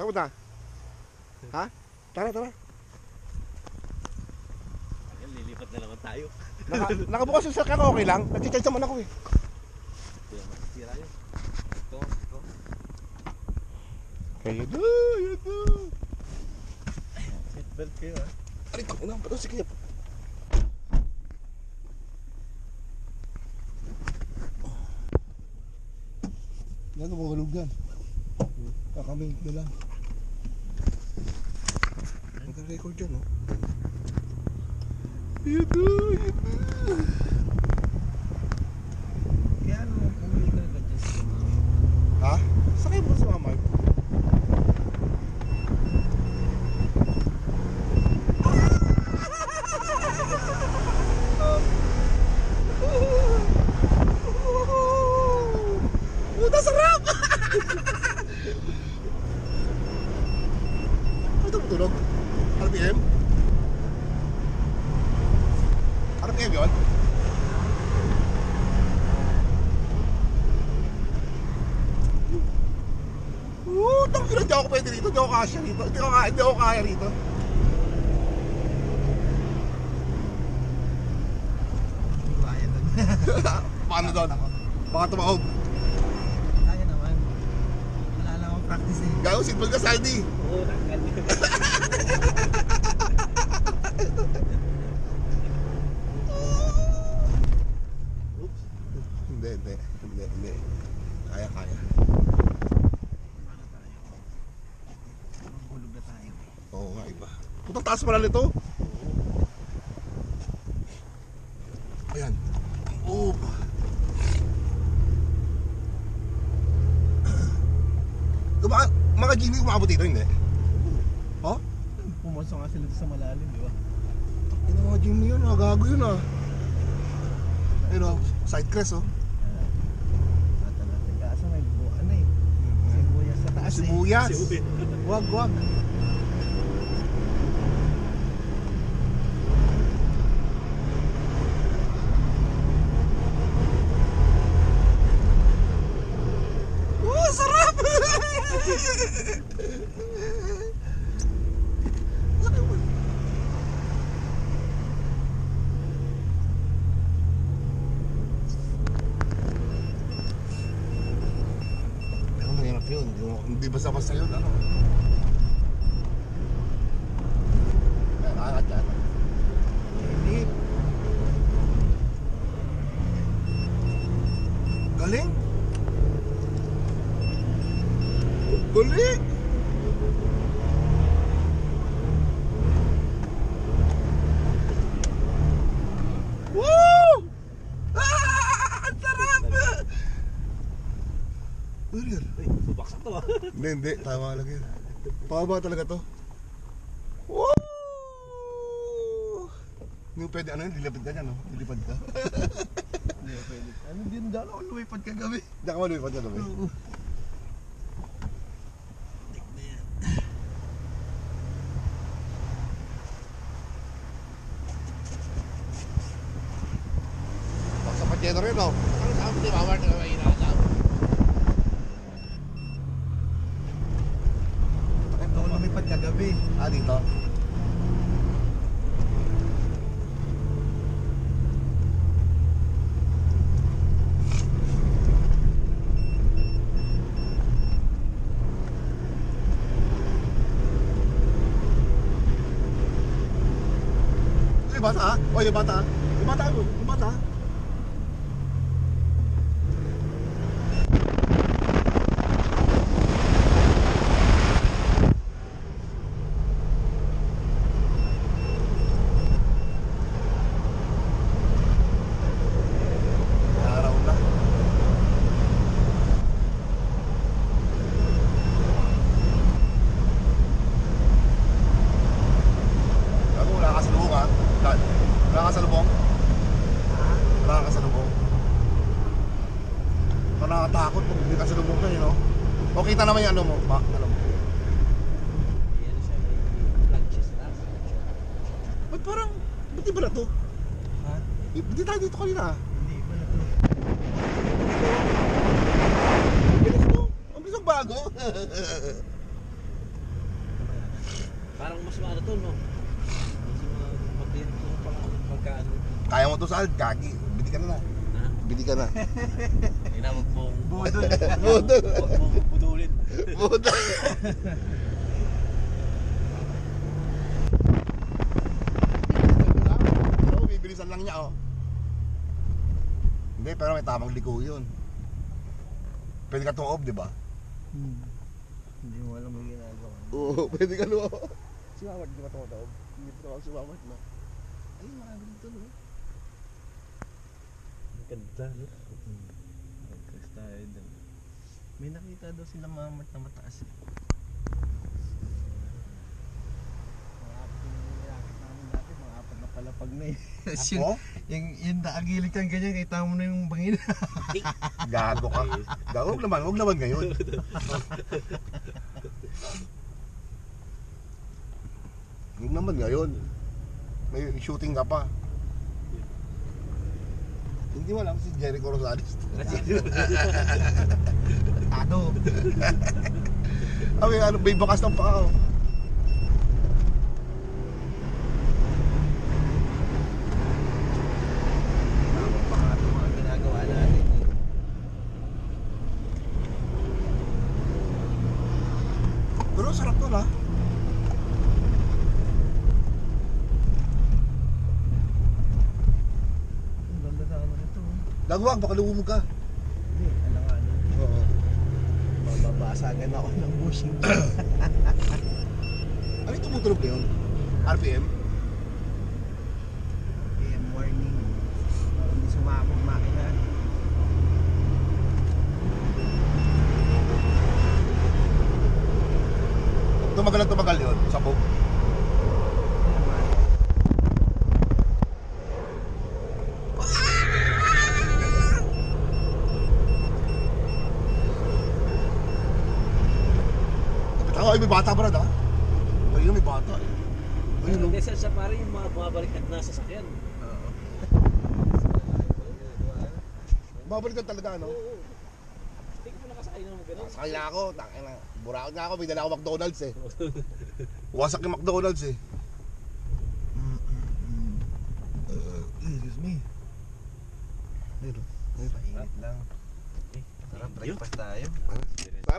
Saan na? Ha? Tara. Ayan, lilipat na naman tayo. Nakabukas yung sakyan ko, okay lang? Nag-charge naman ako eh. Hindi naman sira yun. Ito. Kayo do. Seatbelt kayo ha. Ay, takina, ba't ang sikip? Yan, magalog yan. Kakaming na lang. Nag-record dyan, no? Yudu. Kaya ano, pumili ka na dyan sa Ha? Sakay mo sa mamay. Puta, sarap! Ano ito matulog? RPM? RPM yun? Tangina, hindi ako pwede rito. Hindi ako kasya rito. Hindi ako kaya rito. Hindi ko kaya doon. Paano doon? Baka tumahog. Kaya naman. Wala lang akong practice eh. Gago, seatbelt ka, Saldi. Oo, tanggal. Oops. Hindi. Kaya. Hulog na tayo eh. Oo nga, iba. Putang taas pala nito. Ayan. Oh. Mga gini umabot dito, hindi? Oh? Pumasok nga sila sa malalim, di ba? Ano mga gini yun, gago yun ah. Ayun oh, side crest oh. Kaso may ano eh. Sibuyas sa taas eh. Sibuyas. Wag. Sarap! Pero mahirap yun. Hindi basta-basta yun. Ano? Nakakad yan. Hindi. Galing! Galing! Woo! Ang sarap! Ano yun? Uy, subaksak to ah. Hindi. Tama lang yun. Pababa talaga to. Woo! Hindi mo pwede, ano yun? Lilipad ka dyan, no? Lilipad ka. Hindi pa pwede. Ano din dyan ako lumipad kagabi. Diyan ka malipad ka, no? Oo. Tignan yan. Sa Pacheno rin, no? Ano sa amin, di ba? Wala na mahirap lang. Bakit ako lumipad kagabi? Dito? Yung bata, o yung bata. Yung bata. Araw na. Ako wala ka sa lubong ha. Wala ka sa lubong. Wala ka sa lubong. Nakakatakot kung hindi ka sa lubong kayo, no? O kita naman yung ano mo. Ano mo. Ayan siya, may planches na. Ba't parang, ba't di ba na to? Ha? Hindi tayo dito kanina. Hindi pa na to. Ang bilis mo. Ang bilis ng bago. Parang mas maano to, no? Mas mag-iinit mo pala pagkaano. Kaya mo to sa alt, gagi. Bili ka na na. Ha? Bili ka na. Hindi na magpong... Budol. Budol. Budulin. Budol. Oo, bibilisan lang niya, oh. Hindi, pero may tamang liko yun. Pwede ka tuob, di ba? Hindi mo alam may ginagawa. Oo, pwede ka tuob. Si Mawad, di ba tuob? Hindi pa ako si Mawad, no? Ay, marami dito, no? Ganda, no? Focus tayo dun. May nakita daw sila mamat na mataas eh. Mga apat na nilalakit namin dati, mga apat na palapag na eh. Ako? Yung nakagilid kang ganyan, kita mo na yung bangin. Gago ka. Gago, huwag naman ngayon. Huwag naman ngayon. May shooting ka pa. Hindi mo alam si Jericho Rosales. Tado. Ay, ano, may bakas ng paa. Oh. Tamang pangato mga ginagawa natin eh. Pero sarap to na. Ang ganda sa ano nito. Lagwag, baka lumumog ka. Hindi, alanganin. Oo. Mababasagan ako ng bushing. Ano yung tumutulog na yun? RPM? PM warning. Hindi sumabog makina. Tumagal yun, sabog. Ano naman? Ay, may bata pa rin, ha? Ayun, may bata eh. Ayun, no? Hindi, sa pare yung mga bumabalik at nasa sakyan. Oo. Babalikan talaga, ano? Oo. Hindi ko nakasakay naman ganun. Sakay na ako, tangin na. Burakot na ako, may dala ako McDonald's eh. Wasak yung McDonald's eh. Excuse me. Ayun, Mainit lang. Eh, Tara, yun. breakfast tayo. Tara.